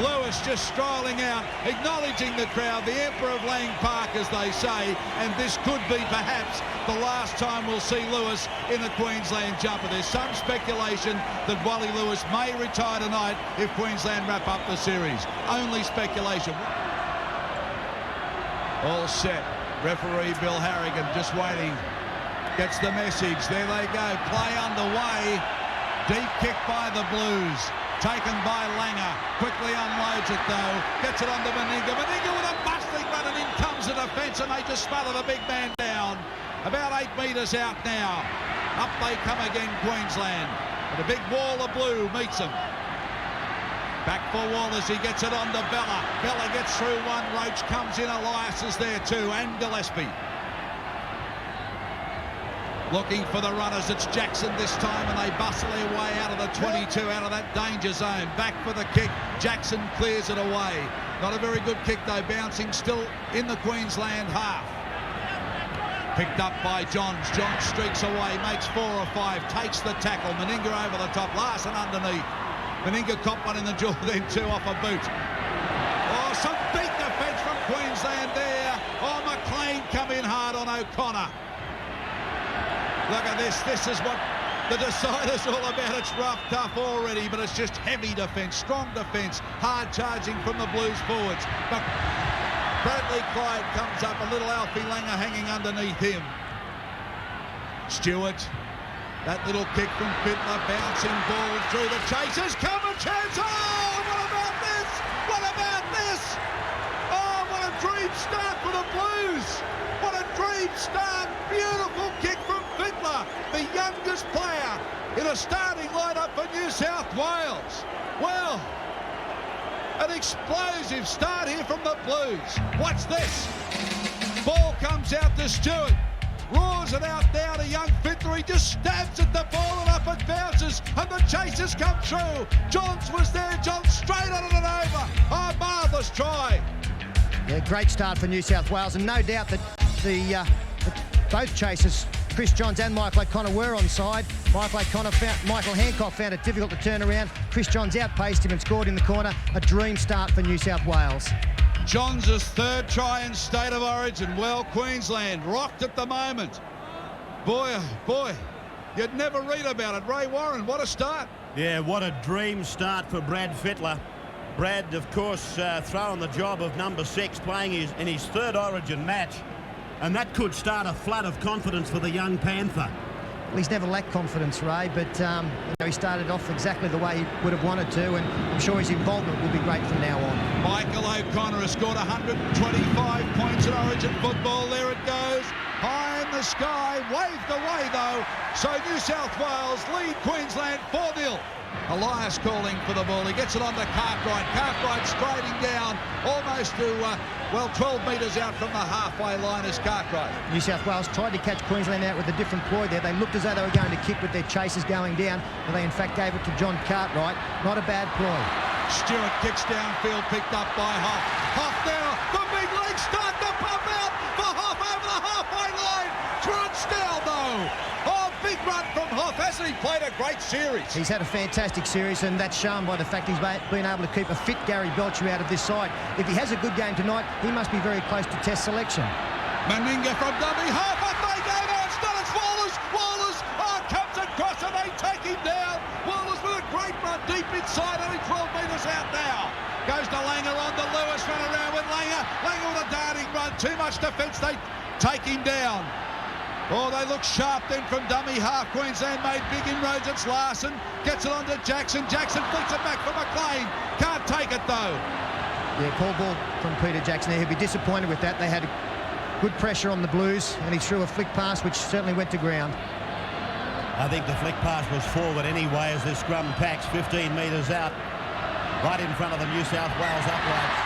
Lewis just strolling out, acknowledging the crowd, the Emperor of Lang Park, as they say, and this could be perhaps the last time we'll see Lewis in a Queensland jumper. There's some speculation that Wally Lewis may retire tonight if Queensland wrap up the series. Only speculation. All set. Referee Bill Harrigan just waiting. Gets the message. There they go. Play underway. Deep kick by the Blues. Taken by Langer. Quickly unloads it though. Gets it onto Meninga. Meninga with a busting run, and in comes the defence, and they just smother the big man down. About 8 metres out now. Up they come again, Queensland. But a big wall of blue meets them. Back for Wallace, he gets it on to Bella. Bella gets through one, Roach comes in, Elias is there too, and Gillespie. Looking for the runners, it's Jackson this time, and they bustle their way out of the 22, out of that danger zone. Back for the kick, Jackson clears it away. Not a very good kick though, bouncing still in the Queensland half. Picked up by Johns. Johns streaks away, makes 4 or 5, takes the tackle. Meninga over the top, Larson underneath. Meninga copped one in the jaw, then 2 off a boot. Oh, some big defence from Queensland there. Oh, McLean come in hard on O'Connor. Look at this. This is what the decider's all about. It's rough, tough already, but it's just heavy defence, strong defence, hard charging from the Blues forwards. But Bradley Clyde comes up, a little Alfie Langer hanging underneath him. Stewart. That little kick from Fittler, bouncing ball through the chasers. Come a chance. Oh, what about this? What about this? Oh, what a dream start for the Blues. What a dream start. Beautiful kick from Fittler, the youngest player in a starting lineup for New South Wales. Well, an explosive start here from the Blues. What's this? Ball comes out to Stewart. Roars it out now to young Fittler. He just stabs at the ball and up it bounces, and the chasers come through. Johns was there. Johns straight on it and over. Oh, marvellous try. Yeah, great start for New South Wales, and no doubt that both chasers, Chris Johns and Michael O'Connor, were onside. Michael Hancock found it difficult to turn around. Chris Johns outpaced him and scored in the corner. A dream start for New South Wales. Johns' 3rd try in State of Origin. Well, Queensland rocked at the moment. Boy, oh boy, you'd never read about it. Ray Warren, what a start. Yeah, what a dream start for Brad Fittler. Brad, of course, throwing the job of number 6, playing in his 3rd Origin match. And that could start a flood of confidence for the young Panther. Well, he's never lacked confidence, Ray, but he started off exactly the way he would have wanted to, and I'm sure his involvement will be great from now on. Michael O'Connor has scored 125 points in Origin football. There it goes. High in the sky, waved away though. So New South Wales lead Queensland 4-0. Elias calling for the ball. He gets it on to Cartwright. Cartwright striding down almost to, 12 metres out from the halfway line is Cartwright. New South Wales tried to catch Queensland out with a different ploy there. They looked as though they were going to kick with their chasers going down, but they in fact gave it to John Cartwright. Not a bad ploy. Stewart kicks downfield, picked up by Hoff. Hoff now, the big legs start to pump out for Hoff over the halfway line. Crunch down though. Oh, big run from Hoff. Hasn't he played a great series? He's had a fantastic series, and that's shown by the fact he's been able to keep a fit Gary Belcher out of this side. If he has a good game tonight, he must be very close to Test selection. Meninga from dummy half, up they go now. It's not, it's Wallace. Wallace, comes across and they take him down. Wallace with a great run deep inside, only 12 metres out now. Goes to Langer on to Lewis, run around with Langer. Langer with a darting run, too much defence, they take him down. Oh, they look sharp then from dummy half. Queensland made big inroads. It's Larson. Gets it on to Jackson. Jackson flicks it back for McLean. Can't take it though. Yeah, call ball from Peter Jackson there. He'll be disappointed with that. They had good pressure on the Blues, and he threw a flick pass which certainly went to ground. I think the flick pass was forward anyway as this scrum packs 15 metres out, right in front of the New South Wales uprights.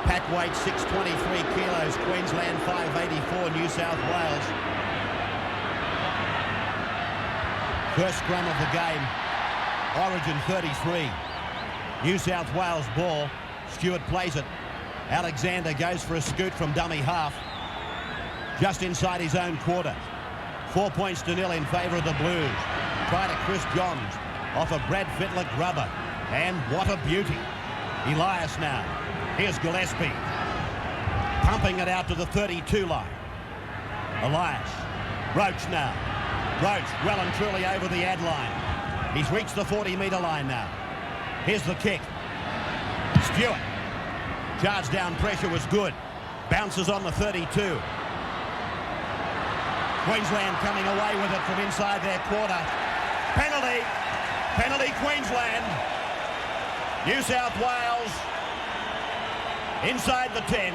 Pack weight 623 kilos, Queensland 584, New South Wales. First scrum of the game, Origin 33. New South Wales ball, Stewart plays it. Alexander goes for a scoot from dummy half, just inside his own quarter. 4 points to 0 in favour of the Blues. Try to Chris Johns off a Brad Fittler grubber. And what a beauty. Elias now. Here's Gillespie. Pumping it out to the 32 line. Elias. Roach now. Roach well and truly over the ad line. He's reached the 40-metre line now. Here's the kick. Stewart. Charge down pressure was good. Bounces on the 32. Queensland coming away with it from inside their quarter. Penalty. Penalty Queensland. New South Wales inside the 10.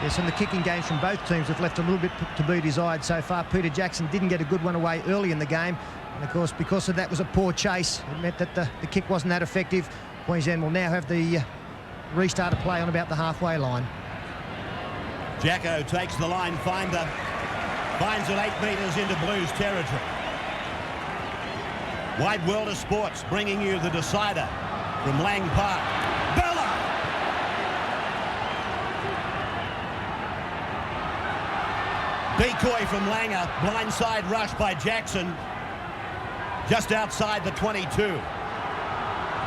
Yes, and the kicking games from both teams have left a little bit to be desired so far. Peter Jackson didn't get a good one away early in the game. And, of course, because of that was a poor chase. It meant that the kick wasn't that effective. Queensland will now have the restart of play on about the halfway line. Jacko takes the line finder. Finds it 8 metres into Blues territory. Wide World of Sports bringing you the decider from Lang Park. Bella! Decoy from Langer. Blindside rush by Jackson. Just outside the 22.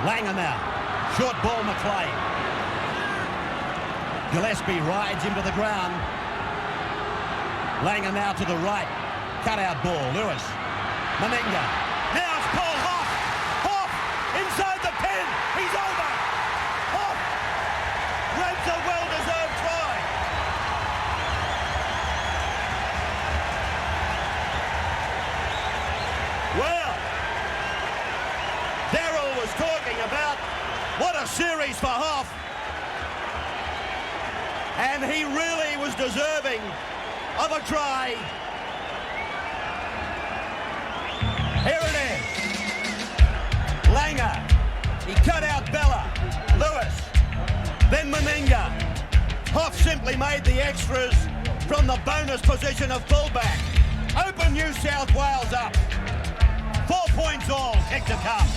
Langer now. Short ball McLean. Gillespie rides into the ground. Langer now to the right. Cut-out ball. Lewis. Meninga. Now it's Paul Hoff. Hoff inside the 10. He's over. Hoff grabs a well-deserved try. Well, Darryl was talking about what a series for Hoff. And he really was deserving of a try. Here it is. Langer. He cut out Bella. Lewis. Then Meninga. Hoff simply made the extras from the bonus position of fullback. Open New South Wales up. 4 points all. Kick to come.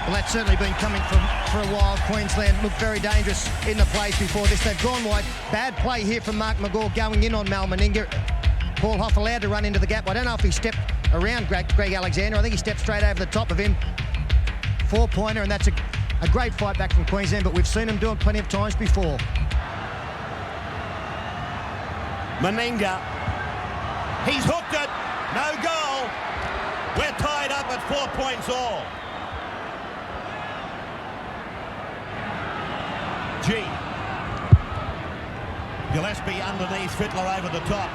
Well, that's certainly been coming for a while. Queensland looked very dangerous in the plays before this. They've gone wide. Bad play here from Mark McGaw going in on Mal Meninga. Paul Hoff allowed to run into the gap. I don't know if he stepped around Greg Alexander. I think he stepped straight over the top of him. 4-pointer, and that's a great fight back from Queensland, but we've seen them do it plenty of times before. Meninga. He's hooked it. No goal. We're tied up at 4 points all. G. Gillespie underneath, Fittler over the top.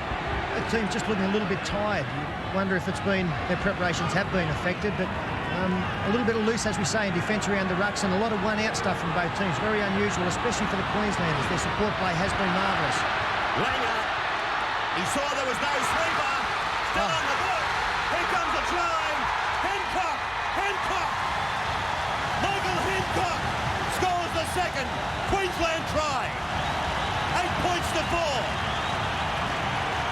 The team's just looking a little bit tired. You wonder if it's been, their preparations have been affected, but a little bit of loose, as we say, in defence around the rucks, and a lot of one-out stuff from both teams. Very unusual, especially for the Queenslanders. Their support play has been marvellous. Langer. He saw there was no sweeper. Still on the book. Here comes a try. Hancock. Hancock. Michael Hancock scores the second Queensland try. 8 points to 4.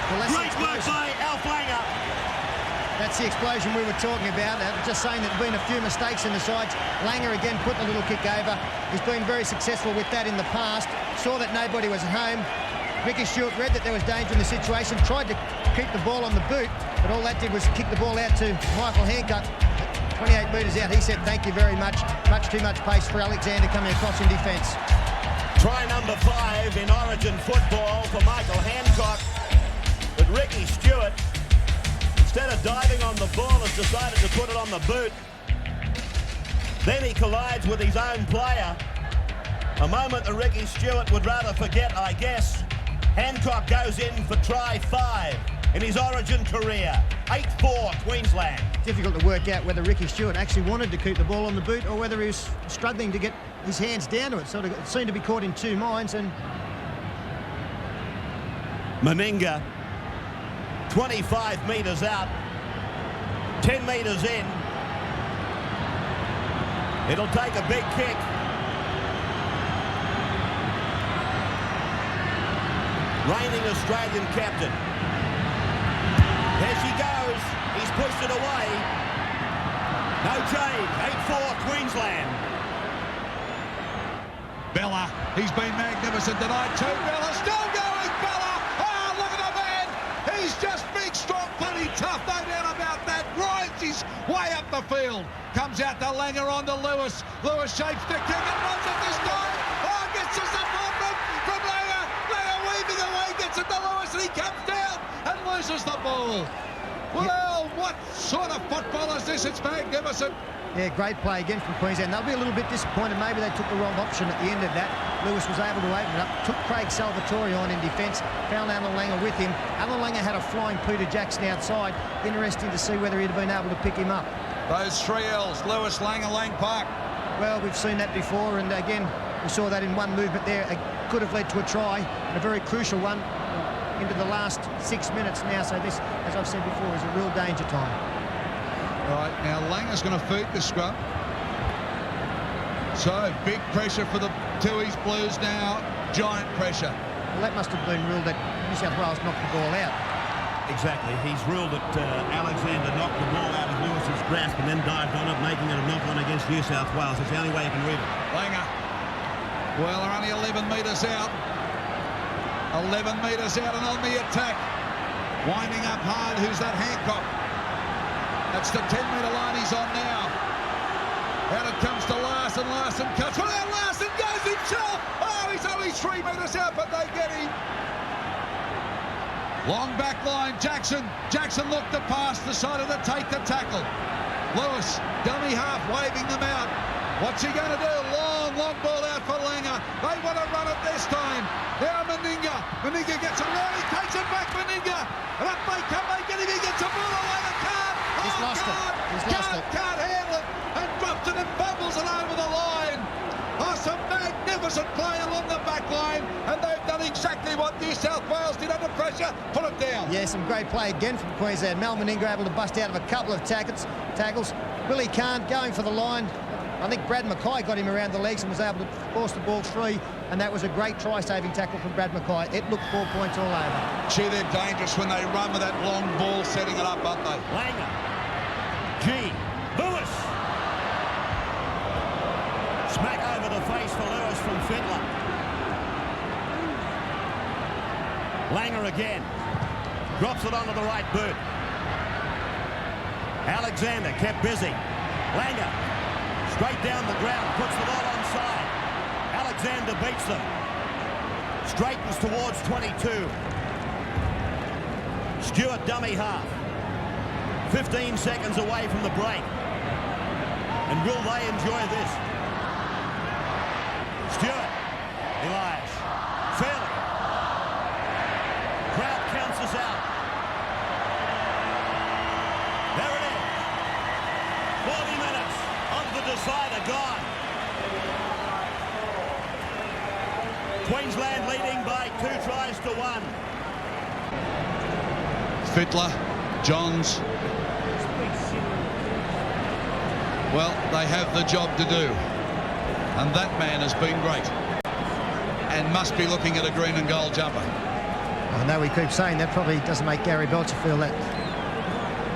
Well, great work by Alf Langer. That's the explosion we were talking about. Just saying that there have been a few mistakes in the sides. Langer again put the little kick over. He's been very successful with that in the past. Saw that nobody was at home. Ricky Stewart read that there was danger in the situation, tried to keep the ball on the boot, but all that did was kick the ball out to Michael Hancock. 28 metres out. He said, thank you very much. Much too much pace for Alexander coming across in defence. Try number 5 in Origin football for Michael Hancock. But Ricky Stewart, instead of diving on the ball, has decided to put it on the boot. Then he collides with his own player. A moment that Ricky Stewart would rather forget, I guess. Hancock goes in for try 5 in his Origin career. 8-4 Queensland. Difficult to work out whether Ricky Stewart actually wanted to keep the ball on the boot or whether he was struggling to get his hands down to it. Sort of it seemed to be caught in two minds. And Meninga, 25 metres out, 10 metres in. It'll take a big kick. Reigning Australian captain. There she goes. He's pushed it away. No change. 8-4 Queensland. Bella, he's been magnificent tonight too. Bella still going. Bella. Oh, look at the man. He's just big, strong, bloody tough. No doubt about that. Grinds his way up the field. Comes out to Langer on to Lewis. Lewis shapes the kick and runs it this time. Oh, gets us the ball from Langer. Langer weaving away, gets it to Lewis, and he comes down and loses the ball. Well, what sort of football is this? It's magnificent. Yeah, great play again from Queensland. They'll be a little bit disappointed. Maybe they took the wrong option at the end of that. Lewis was able to open it up, took Craig Salvatore on in defence, found Alan Langer with him. Alan Langer had a flying Peter Jackson outside. Interesting to see whether he'd have been able to pick him up. Those 3 L's, Lewis, Langer, Lang Park. Well, we've seen that before, and again, we saw that in one movement there. It could have led to a try, and a very crucial one into the last 6 minutes now. So this, as I've said before, is a real danger time. Right, now Langer's going to feed the scrum. So, big pressure for the Tooheys Blues now. Giant pressure. Well, that must have been ruled that New South Wales knocked the ball out. Exactly. He's ruled that Alexander knocked the ball out of Lewis's grasp and then dived on it, making it a knock-on against New South Wales. It's the only way you can read it. Langer. Well, they're only 11 metres out. 11 metres out and on the attack. Winding up hard. Who's that? Hancock. That's the 10-metre line he's on now. Out it comes to Larson. Larson cuts. Well, Larson goes himself. Oh, he's only 3 metres out, but they get him. Long back line, Jackson. Jackson looked to pass, decided to take the tackle. Lewis, dummy half, waving them out. What's he going to do? Long ball out for Langer. They want to run it this time. Now Meninga. Meninga gets it right. He takes it back, Meninga. And up they come, they get him. He gets a ball away to Card. He's lost it. Can't handle it. And drops it and bubbles it over the line. Oh, some magnificent play along the back line, and they've done exactly what New South Wales did under pressure. Put it down. Yeah, some great play again from Queensland. Mal Meninga able to bust out of a couple of tackles. Willie Kahn going for the line. I think Brad Mackay got him around the legs and was able to force the ball free, and that was a great try-saving tackle from Brad Mackay. It looked 4 points all over. Gee, they're dangerous when they run with that long ball setting it up, aren't they? Langer. G. Lewis. Smack over the face for Lewis from Fittler. Langer again. Drops it onto the right boot. Alexander kept busy. Langer. Straight down the ground. Puts the ball onside. Alexander beats them. Straightens towards 22. Stewart dummy half. 15 seconds away from the break. And will they enjoy this? Stewart. Elias. Fairley. Crowd counts us out. There it is. 40 minutes of the decider gone. Queensland leading by 2 tries to 1. Fittler, Johns. Well, they have the job to do. And that man has been great. And must be looking at a green and gold jumper. I know we keep saying that, probably doesn't make Gary Belcher feel that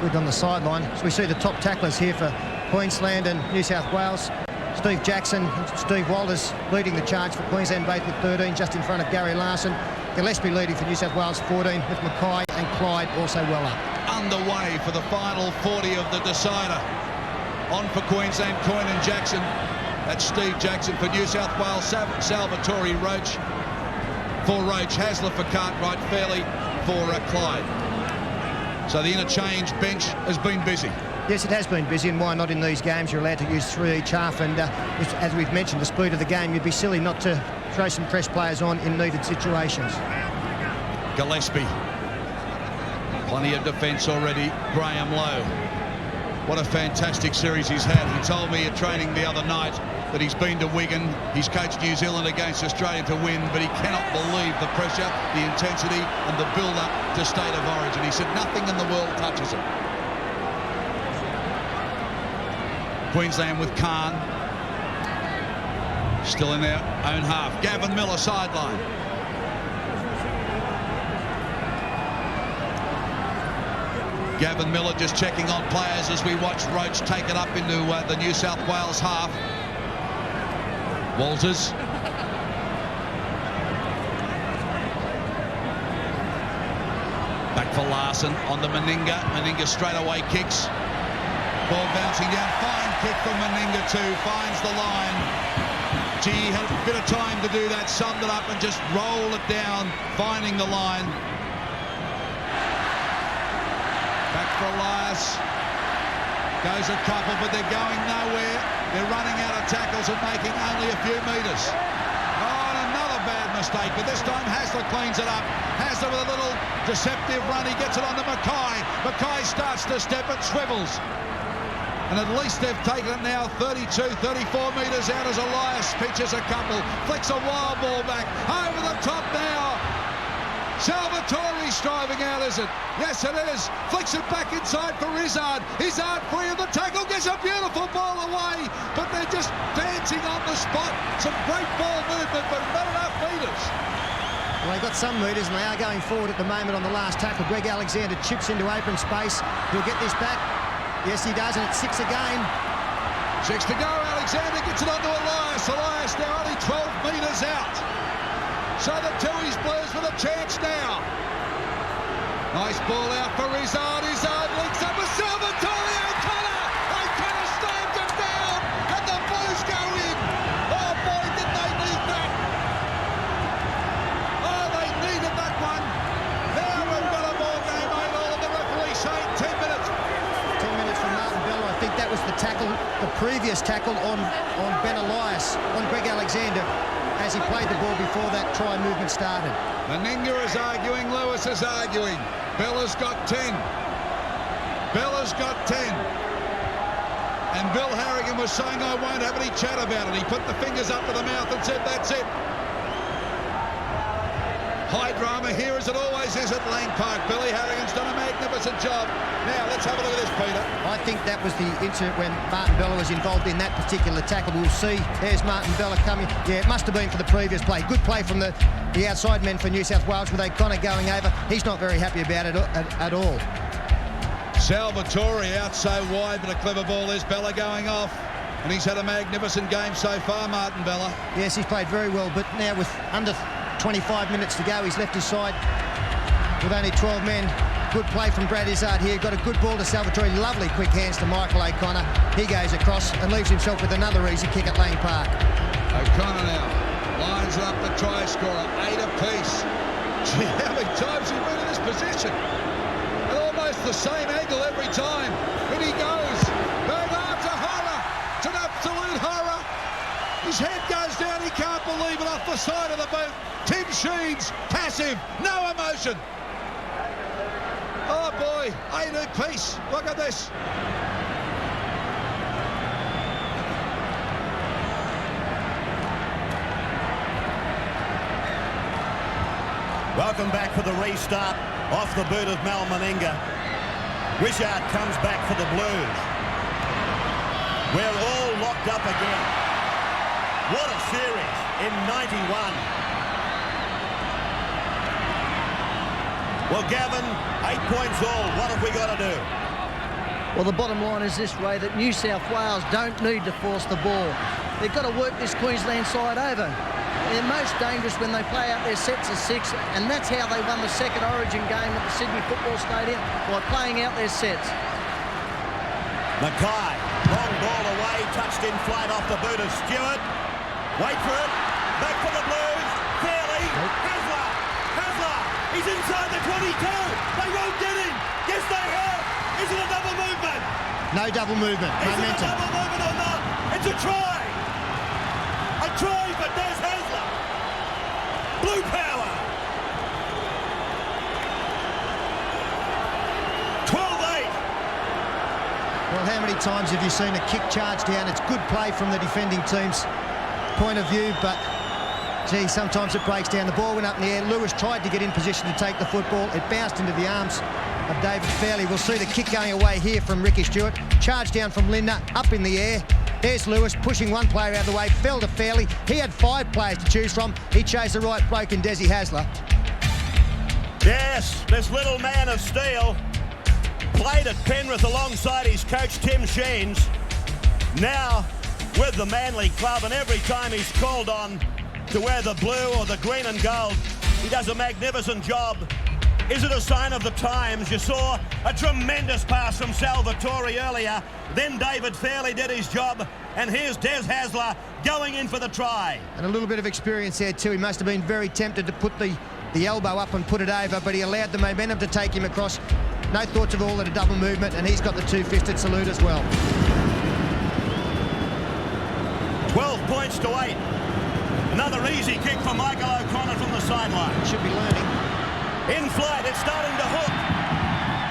good on the sideline. So we see the top tacklers here for Queensland and New South Wales. Steve Jackson and Steve Walters leading the charge for Queensland, both with 13, just in front of Gary Larson. Gillespie leading for New South Wales, 14, with Mackay and Clyde also well up. Underway for the final 40 of the decider. On for Queensland, Coyne and Jackson. That's Steve Jackson for New South Wales, Salvatore Roach for Roach, Hasler for Cartwright, Fairley for Clyde. So the interchange bench has been busy. Yes, it has been busy, and why not in these games? You're allowed to use 3 each half, and as we've mentioned, the speed of the game, you'd be silly not to throw some fresh players on in needed situations. Gillespie. Plenty of defence already. Graham Lowe. What a fantastic series he's had. He told me at training the other night that he's been to Wigan, he's coached New Zealand against Australia to win, but he cannot believe the pressure, the intensity and the build-up to State of Origin. He said nothing in the world touches him. Queensland with Khan. Still in their own half. Gavin Miller sideline. Gavin Miller just checking on players as we watch Roach take it up into the New South Wales half. Walters. Back for Larson on the Meninga. Meninga straight away kicks. Ball bouncing down. Fine kick from Meninga too. Finds the line. Gee, had a bit of time to do that. Summed it up and just rolled it down, finding the line. Back for Elias. Goes a couple, but they're going nowhere. They're running out of tackles and making only a few metres. Oh, and another bad mistake, but this time Hasler cleans it up. Hasler with a little deceptive run. He gets it on to Mackay. Mackay starts to step and swivels. And at least they've taken it now 32, 34 metres out as Elias pitches a couple. Flicks a wild ball back. Over the top now. Salvatore's driving out, is it? Yes, it is. Flicks it back inside for Izzard. Izzard free of the tackle. Gets a beautiful ball away. But they're just dancing on the spot. Some great ball movement, but not enough metres. Well, they've got some metres and they are going forward at the moment on the last tackle. Greg Alexander chips into open space. He'll get this back. Yes, he does, and it's 6 again. 6 to go. Alexander gets it onto Elias. Elias now only 12 metres out. So the Tooheys Blues with a chance now. Nice ball out for Izzard. Izzard links up with Salvatore. O'Connor slams it down, and the Blues go in. Oh boy, did they need that. Oh, they needed that one. Now we've got a ball game, mate. All of the referee saying 10 minutes. 10 minutes from Martin Bella. I think that was the tackle, the previous tackle on Ben Elias, on Greg Alexander, as he played the ball before that try movement started. Meninga is arguing, Lewis is arguing. Bella's got 10. Bella's got 10. And Bill Harrigan was saying, I won't have any chat about it. He put the fingers up to the mouth and said, that's it. High drama here, as it always is at Lang Park. Billy Harrigan's done a magnificent job. Now, let's have a look at this, Peter. I think that was the incident when Martin Bella was involved in that particular tackle. We'll see. There's Martin Bella coming. Yeah, it must have been for the previous play. Good play from the outside men for New South Wales with O'Connor going over. He's not very happy about it at all. Salvatore out so wide, but a clever ball is Bella going off. And he's had a magnificent game so far, Martin Bella. Yes, he's played very well, but now with under 25 minutes to go, he's left his side with only 12 men. Good play from Brad Izzard here. Got a good ball to Salvatore. Lovely quick hands to Michael O'Connor. He goes across and leaves himself with another easy kick at Lang Park. O'Connor now lines up the try scorer. 8 apiece. Gee, how many times has he been in this position? And almost the same angle every time. In he goes. Bernard's a horror. It's an absolute horror. His head goes down. He can't believe it off the side of the boot. Tim Sheens, passive, no emotion. Oh boy, 8 apiece. Look at this. Welcome back for the restart off the boot of Mal Meninga. Wishart comes back for the Blues. We're all locked up again. What a series in 91. Well, Gavin, 8 points all. What have we got to do? Well, the bottom line is this, Ray, that New South Wales don't need to force the ball. They've got to work this Queensland side over. They're most dangerous when they play out their sets of 6, and that's how they won the second Origin game at the Sydney Football Stadium, by playing out their sets. Mackay, long ball away, touched in flight off the boot of Stewart. Wait for it. Back for the Blues. Fairley. Hasler. He's inside the 22. They won't get him. Yes, they have. Is it a double movement? No double movement. Is Momentum. it a double movement or not? It's a try. A try, but there's Hasler. Blue power. 12-8. Well, how many times have you seen a kick charge down? It's good play from the defending team's point of view, but gee, sometimes it breaks down. The ball went up in the air. Lewis tried to get in position to take the football. It bounced into the arms of David Fairley. We'll see the kick going away here from Ricky Stewart. Charge down from Lindner, up in the air. There's Lewis pushing one player out of the way, fell to Fairley. He had 5 players to choose from. He chose the right bloke in Desi Hasler. Yes, this little man of steel played at Penrith alongside his coach Tim Sheens. Now with the Manly club, and every time he's called on to wear the blue or the green and gold, he does a magnificent job Is it a sign of the times? You saw a tremendous pass from Salvatore earlier. Then David Fairley did his job. And here's Des Hasler going in for the try. And a little bit of experience there too. He must have been very tempted to put the elbow up and put it over, but he allowed the momentum to take him across. No thoughts of all at a double movement, and he's got the two-fisted salute as well. 12 points to 8. Another easy kick for Michael O'Connor from the sideline. Should be learning. In flight, it's starting to hook.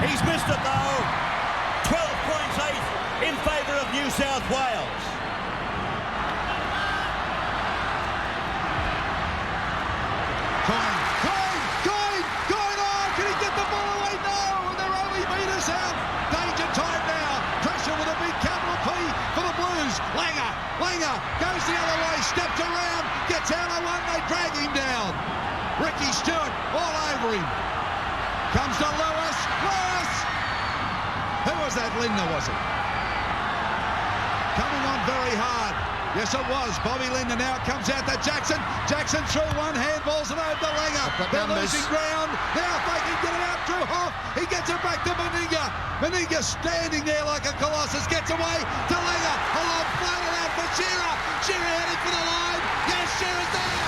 He's missed it though. 12 points, 8 in favour of New South Wales. Coyne, oh, can he get the ball away? No, and they're only meters out. Danger time now. Pressure with a big capital P for the Blues. Langer goes the other way, steps around, gets out of one, they drag him down. Ricky Stewart all over him. Comes to Lewis. Who was that? Lindner, was it? Coming on very hard. Yes, it was. Bobby Lindner now comes out to Jackson. Jackson through one, handballs it over to Langer. They're losing ground. Now if they can get it out through Hoff. He gets it back to Meninga. Meninga standing there like a colossus. Gets away to Langer. A long floated out for Shearer. Shearer heading for the line. Yes, Shearer's there.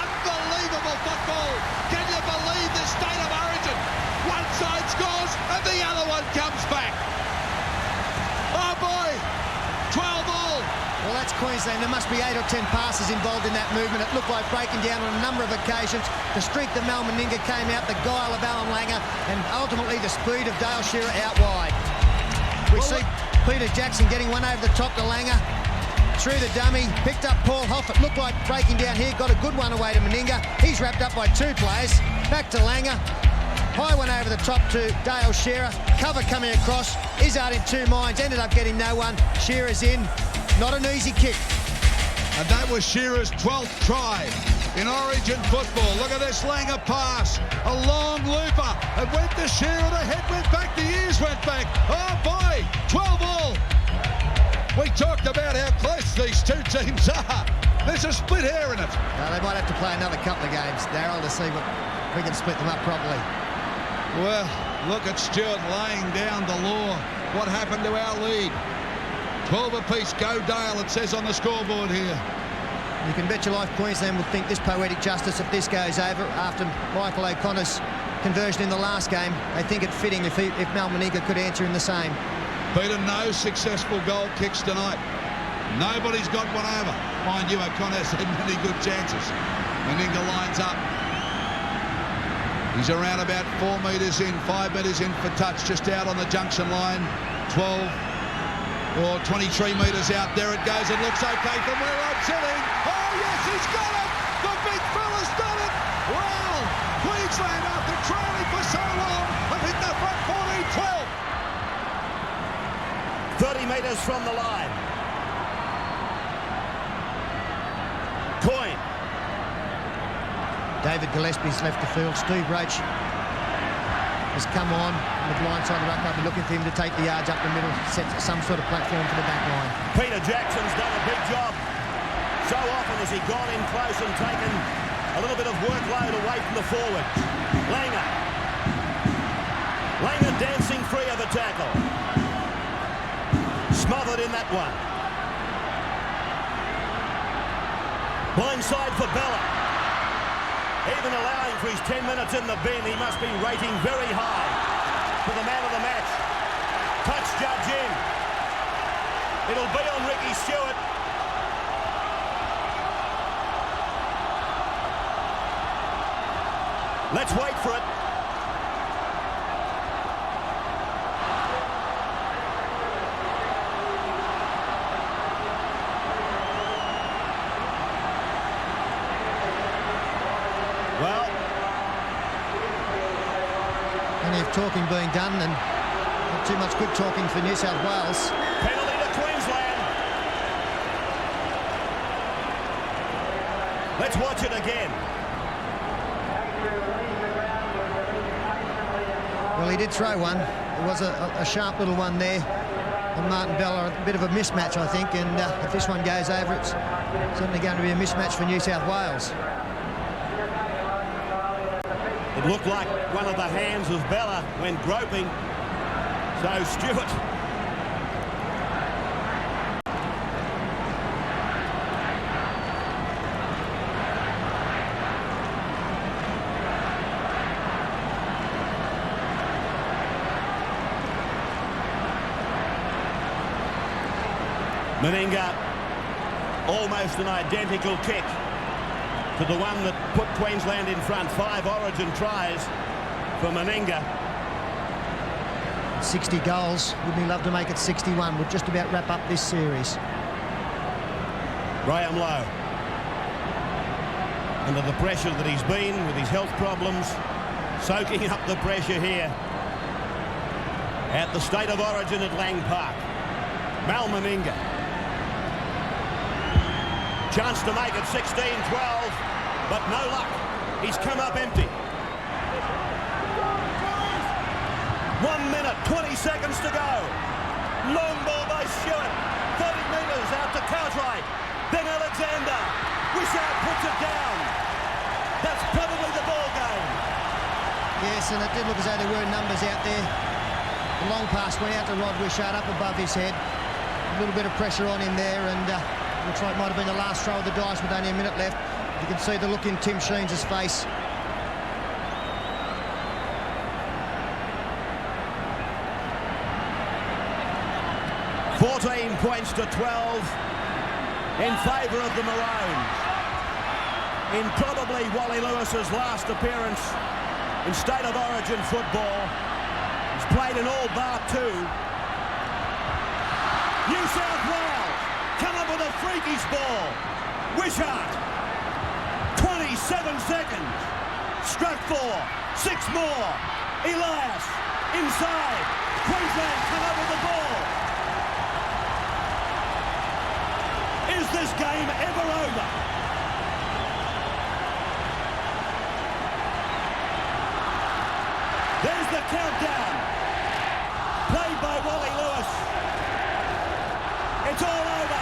Unbelievable football. Can you believe this state of origin? One side scores and the other one comes back. Oh boy. 12 all. Well, that's Queensland. There must be 8 or 10 passes involved in that movement. It looked like breaking down on a number of occasions. The streak of Mal Meninga came out, the guile of Alan Langer, and ultimately the speed of Dale Shearer out wide. We see Peter Jackson getting one over the top to Langer. Through the dummy, picked up Paul Hoff. It looked like breaking down here, got a good one away to Meninga. He's wrapped up by 2 players. Back to Langer. High one over the top to Dale Shearer. Cover coming across. Izzard in 2 minds. Ended up getting no one. Shearer's in. Not an easy kick. And that was Shearer's 12th try in Origin football. Look at this Langer pass. A long looper. It went to Shearer. The head went back. The ears went back. Oh boy. 12 all. We talked about how close these two teams are. There's a split hair in it. They might have to play another couple of games, Darryl, to see if we can split them up properly. Well, look at Stewart laying down the law. What happened to our lead? 12 apiece, go Dale, it says on the scoreboard here. You can bet your life Queensland will think this poetic justice if this goes over after Michael O'Connor's conversion in the last game. They think it fitting if Mal Meninga could answer in the same. Peter, no successful goal kicks tonight. Nobody's got one over. Mind you, O'Connor's had many good chances. Meninga lines up. He's around about 4 metres in, 5 metres in for touch, just out on the junction line. 12 or 23 metres out. There it goes. It looks okay from where I'm sitting. Oh, yes, he's got it. The big fella's done it. Well, Queensland, after trailing for so long, have hit the front 14-12. 30 metres from the line. Coyne. David Gillespie's left the field. Steve Roach has come on the blind side of the ruck. I've been looking for him to take the yards up the middle, set some sort of platform for the back line. Peter Jackson's done a big job. So often has he gone in close and taken a little bit of workload away from the forward. Langer dancing free of the tackle. Smothered in that one. Blindside for Bella. Even allowing for his 10 minutes in the bin, he must be rating very high for the man of the match. Touch judge in. It'll be on Ricky Stewart. Let's wait for it. Plenty of talking being done and not too much good talking for New South Wales. Penalty to Queensland. Let's watch it again. Well, he did throw one. There was a sharp little one there on Martin Bella. A bit of a mismatch, I think, and if this one goes over, it's certainly going to be a mismatch for New South Wales. It looked like one of the hands of Bella went groping. So Stewart. Meninga, almost an identical kick to the one that put Queensland in front. 5 Origin tries for Meninga. 60 goals. Wouldn't he love to make it 61? We'll just about wrap up this series. Graham Lowe, under the pressure that he's been with his health problems, soaking up the pressure here at the State of Origin at Lang Park. Mal Meninga. Chance to make it 16-12, but no luck. He's come up empty. 1 minute, 20 seconds to go. Long ball by Stewart. 30 metres out to Cartwright. Then Alexander. Wishart puts it down. That's probably the ball game. Yes, and it did look as though there were numbers out there. The long pass went out to Rod Wishart up above his head. A little bit of pressure on him there, and looks like it might have been the last throw of the dice with only a minute left. You can see the look in Tim Sheens' face. $14 points to 12 in favour of the Maroons. In probably Wally Lewis's last appearance in State of Origin football. He's played in all bar 2. New South Wales come up with a freakish ball. Wishart, 27 seconds. Struck 4, 6 more. Elias, inside. Queensland come up with the ball. Is this game ever over? There's the countdown. Played by Wally Lewis. It's all over.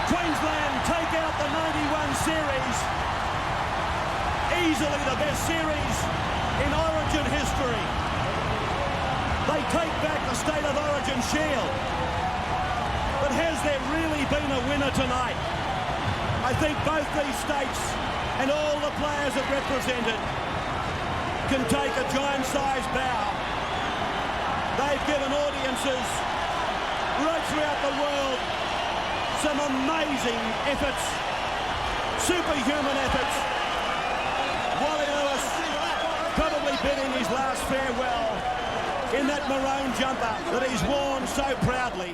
Queensland take out the 91 series. Easily the best series in Origin history. They take back the State of Origin shield. But has there really been a winner tonight? I think both these states and all the players it represented can take a giant-sized bow. They've given audiences right throughout the world some amazing efforts, superhuman efforts. Wally Lewis probably bidding his last farewell in that maroon jumper that he's worn so proudly.